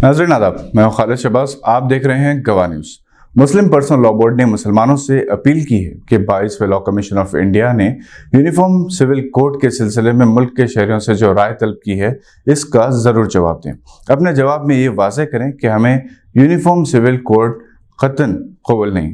नाज़रीन आदाब, मैं खालिद शहबाज। आप देख रहे हैं गवाह न्यूज़। मुस्लिम पर्सनल लॉ बोर्ड ने मुसलमानों से अपील की है कि 22वें लॉ कमीशन ऑफ इंडिया ने यूनिफॉर्म सिविल कोड के सिलसिले में मुल्क के शहरियों से जो राय तलब की है, इसका ज़रूर जवाब दें। अपने जवाब में ये वाज़ेह करें कि हमें यूनिफॉर्म सिविल कोड क़तन कबूल नहीं।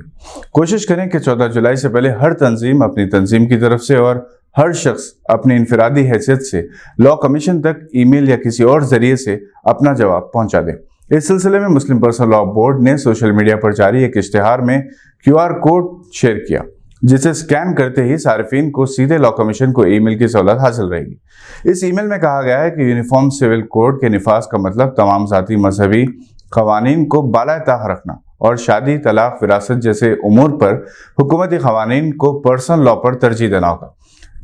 कोशिश करें कि 14 जुलाई से पहले हर तंजीम अपनी तंजीम की तरफ से और हर शख्स अपनी इनफरादी हैसियत से लॉ कमीशन तक ईमेल या किसी और जरिए से अपना जवाब पहुंचा दें। इस सिलसिले में मुस्लिम पर्सनल लॉ बोर्ड ने सोशल मीडिया पर जारी एक इश्तिहार में QR कोड शेयर किया, जिसे स्कैन करते ही सार्फिन को सीधे लॉ कमीशन को ईमेल की सहूलत हासिल रहेगी। इस ईमेल में कहा गया है कि यूनिफॉर्म सिविल कोड के निफाज का मतलब तमाम ज़ाती मजहबी क़वानीन को बाला-ए-ताख़ रखना और शादी, तलाक, विरासत जैसे उमूर पर हुकूमती क़वानीन को पर्सनल लॉ पर तरजीह देना होगा,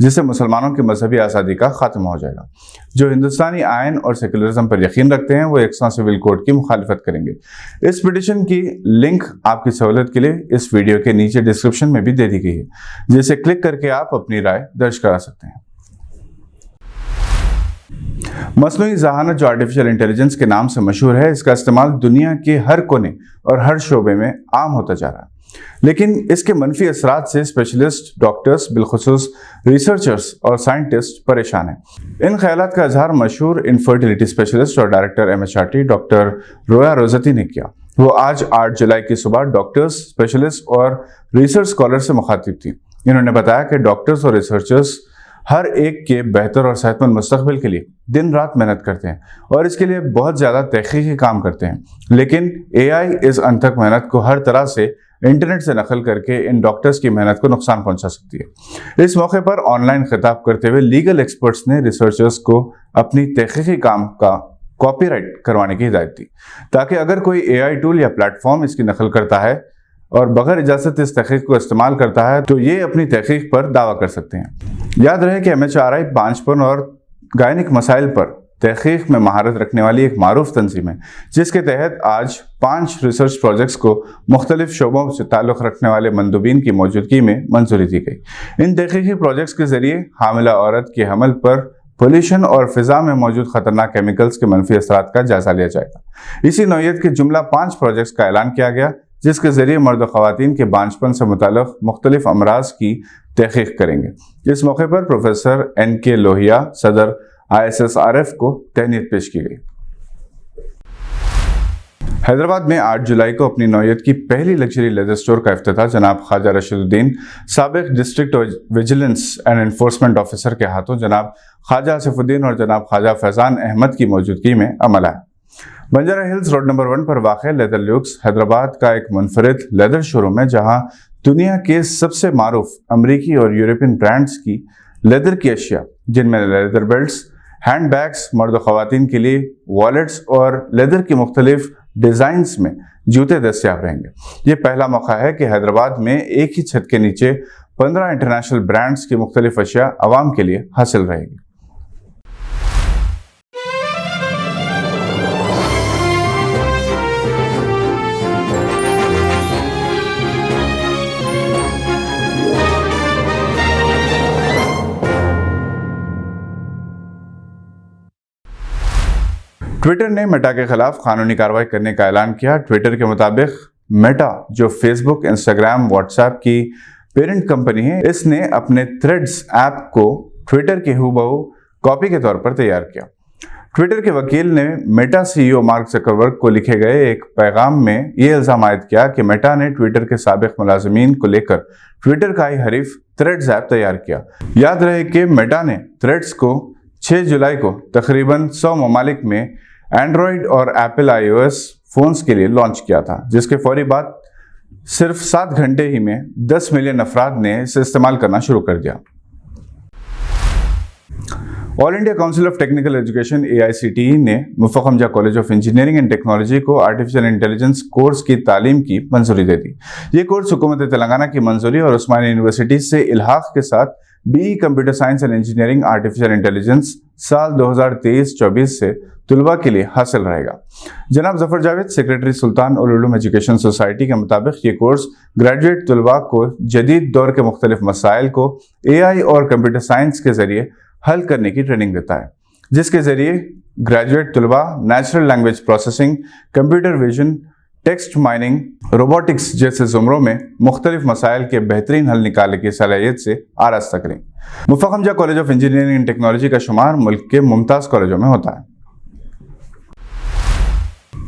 जिससे मुसलमानों की मजहबी आज़ादी का खात्मा हो जाएगा। जो हिंदुस्तानी आयन और सेकुलरिज्म पर यकीन रखते हैं वो यकसा सिविल कोड की मुखालिफत करेंगे। इस पिटीशन की लिंक आपकी सहूलत के लिए इस वीडियो के नीचे डिस्क्रिप्शन में भी दे दी गई है, जिसे क्लिक करके आप अपनी राय दर्ज करा सकते हैं। मसनूई ज़हानत जो आर्टिफिशियल इंटेलिजेंस के नाम से मशहूर है, इसका इस्तेमाल दुनिया के हर कोने और हर शोबे में आम होता जा रहा है, लेकिन इसके मनफी असरात से स्पेशलिस्ट डॉक्टर्स, बिलखुसूस रिसर्चर्स और साइंटिस्ट परेशान हैं। इन ख्यालात का इजहार मशहूर इनफर्टिलिटी स्पेशलिस्ट और डायरेक्टर MHRT डॉक्टर रोया रोज़ती ने किया। वो आज 8 जुलाई की सुबह डॉक्टर्स, स्पेशलिस्ट और रिसर्च स्कॉलर से मुखातिब थी। इन्होंने बताया कि डॉक्टर्स और रिसर्चर्स हर एक के बेहतर और सेहतमंद मुस्तकबिल के लिए दिन रात मेहनत करते हैं और इसके लिए बहुत ज़्यादा तहकीकी काम करते हैं, लेकिन AI इस अनथक मेहनत को हर तरह से इंटरनेट से नकल करके इन डॉक्टर्स की मेहनत को नुकसान पहुंचा सकती है। इस मौके पर ऑनलाइन खिताब करते हुए लीगल एक्सपर्ट्स ने रिसर्चर्स को अपनी तहकीकी काम का कॉपीराइट करवाने की हिदायत दी, ताकि अगर कोई AI टूल या प्लेटफॉर्म इसकी नकल करता है और बगैर इजाज़त इस तहकीक को इस्तेमाल करता है तो ये अपनी तहकीक पर दावा कर सकते हैं। याद रहे कि MHRI बांझपन और गायनिक मसाइल पर तहकीक में महारत रखने वाली एक मारूफ तंजीम है, जिसके तहत आज 5 रिसर्च प्रोजेक्ट्स को मुख्तलिफ शोबों से ताल्लुक़ रखने वाले मंदूबीन की मौजूदगी में मंजूरी दी गई। इन तहकीकी प्रोजेक्ट्स के जरिए हामिला औरत के हमल पर पोल्यूशन और फिजा में मौजूद खतरनाक केमिकल्स के मनफी असरात का जायजा लिया जाएगा। इसी नौयत के जुमला 5 प्रोजेक्ट्स का ऐलान किया गया, जिसके जरिए मर्द और ख़वातीन के बांझपन से मुताल्लिक़ मुख्तलिफ अमराज की तहकीक करेंगे। इस मौके पर प्रोफेसर NK लोहिया, सदर ISSRF को तहनीत पेश की गई। हैदराबाद में 8 जुलाई को अपनी नौयत की पहली लग्जरी लेदर स्टोर का इफ्तिताह जनाब ख्वाजा रशीदुद्दीन, साबिक district vigilance and enforcement officer के हाथों जनाब ख्वाजा आसिफुद्दीन और जनाब ख्वाजा फैजान अहमद की मौजूदगी में अमल आया। बंजारा हिल्स रोड नंबर 1 पर वाक़ लेदर ल्यूक्स हैदराबाद का एक मुनफरिद लेदर शोरूम है, जहां दुनिया के सबसे मारूफ अमरीकी और यूरोपियन ब्रांड्स की लेदर की अशिया, जिनमें लेदर बेल्ट्स, हैंड बैग्स, मर्द और ख़वातीन के लिए वॉलेट्स और लेदर की मुख्तलिफ डिज़ाइंस में जूते दस्तयाब रहेंगे। ये पहला मौका है कि हैदराबाद में एक ही छत के नीचे 15 इंटरनेशनल ब्रांड्स की मुख्तलिफ अशिया आवाम के लिए हासिल रहेगी। ट्विटर ने मेटा के खिलाफ कानूनी कार्रवाई करने का ऐलान किया। ट्विटर के मुताबिक मेटा, जो फेसबुक, इंस्टाग्राम, व्हाट्सएप की पेरेंट कंपनी है, इसने अपने थ्रेड्स ऐप को ट्विटर की हूबहू कॉपी के तौर पर तैयार किया। ट्विटर के वकील ने मेटा CEO मार्क ज़करबर्ग को लिखे गए एक पैगाम में ये इल्ज़ाम आयद किया कि मेटा ने ट्विटर के साबिक मुलाजिमीन को लेकर ट्विटर का ही हरीफ थ्रेड्स ऐप तैयार किया। याद रहे कि मेटा ने थ्रेड्स को 6 जुलाई को तकरीबन 100 ममालिक में एंड्रॉयड और एप्पल iOS फ़ोन्स के लिए लॉन्च किया था, जिसके फौरी बाद सिर्फ 7 घंटे ही में 10 मिलियन अफराद ने इसे इस्तेमाल करना शुरू कर दिया। All India council of technical education AICTE ने मुफ्त Hamza college of engineering and technology को आर्टिफिशियल इंटेलिजेंस कोर्स की तालीम की मंजूरी दे दी। ये कोर्स हुकूमत तेलंगाना की मंजूरी और उस्मानिया यूनिवर्सिटी से इल्हाक के साथ BE computer science and engineering artificial intelligence साल 2023-24 से तुलबा के लिए हासिल रहेगा। जनाब जफर जावेद, सेक्रेटरी सुल्तान उल उलूम एजुकेशन सोसाइटी के मुताबिक ये कोर्स ग्रेजुएट तुलबा को जदीद दौर के मुख्तलिफ मसाइल को AI और कंप्यूटर साइंस के जरिए हल करने की ट्रेनिंग देता है, जिसके जरिए ग्रेजुएट तलबा natural language processing, computer vision, text mining, robotics जैसे ज़ुमरों में मुख्तलिफ मसाइल के बेहतरीन हल निकालने की सलाहियत से आरास्ता करें। Muffakham Jah college of engineering and technology का शुमार मुल्क के मुमताज़ कॉलेजों में होता है।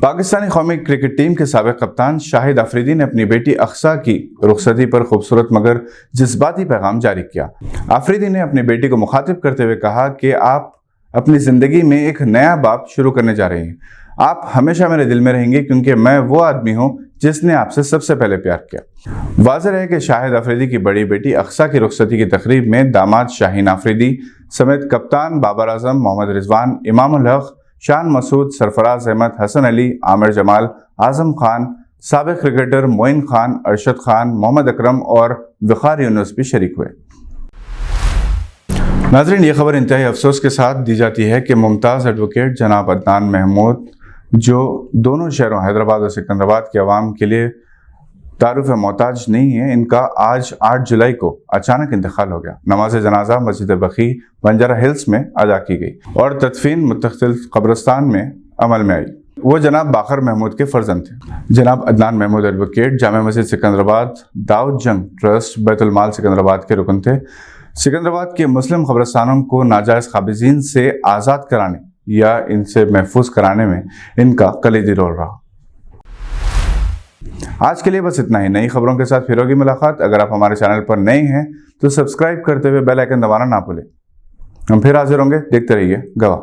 पाकिस्तानी कौमी क्रिकेट टीम के साबिक कप्तान शाहिद अफरीदी ने अपनी बेटी अक्सा की रुखसती पर खूबसूरत मगर जज्बाती पैगाम जारी किया। अफरीदी ने अपनी बेटी को मुखातिब करते हुए कहा कि आप अपनी ज़िंदगी में एक नया बाब शुरू करने जा रही हैं। आप हमेशा मेरे दिल में रहेंगे क्योंकि मैं वो आदमी हूँ जिसने आपसे सबसे पहले प्यार किया। वाज़ेह है कि शाहिद अफरीदी की बड़ी बेटी अक्सा की रुखसती की तकरीब में दामाद शाहीन अफरीदी समेत कप्तान बाबर आजम, मोहम्मद रिजवान, इमाम उल हक, शान मसूद, सरफराज अहमद, हसन अली, आमिर जमाल, आजम खान, साबिक क्रिकेटर मोइन खान, अरशद खान, मोहम्मद अकरम और वक़ार यूनुस भी शरीक हुए। नाज़रीन, ये खबर इंतहाई अफसोस के साथ दी जाती है कि मुमताज़ एडवोकेट जनाब अदनान महमूद, जो दोनों शहरों हैदराबाद और सिकंदराबाद के अवाम के लिए तारुफ मोहताज नहीं है, इनका आज 8 जुलाई को अचानक इंतकाल हो गया। नमाज जनाजा मस्जिद बखी बंजारा हिल्स में अदा की गई और तदफीन मुख्तलिफ कब्रिस्तान में अमल में आई। वो जनाब बाकर महमूद के फर्जंद थे। जनाब अदनान महमूद एडवोकेट जामा मस्जिद सिकंदराबाद, दाऊद जंग ट्रस्ट, बैतुल माल सिकंदराबाद के रुकन थे। सिकंदराबाद के मुस्लिम कब्रिस्तानों को नाजायज़ काबिज़ीन से आज़ाद कराने या इनसे महफूज कराने में इनका कलीदी रोल रहा। आज के लिए बस इतना ही। नई खबरों के साथ फिर होगी मुलाकात। अगर आप हमारे चैनल पर नए हैं तो सब्सक्राइब करते हुए बेल आइकन दबाना ना भूलें। हम फिर हाजिर होंगे। देखते रहिए गवाह।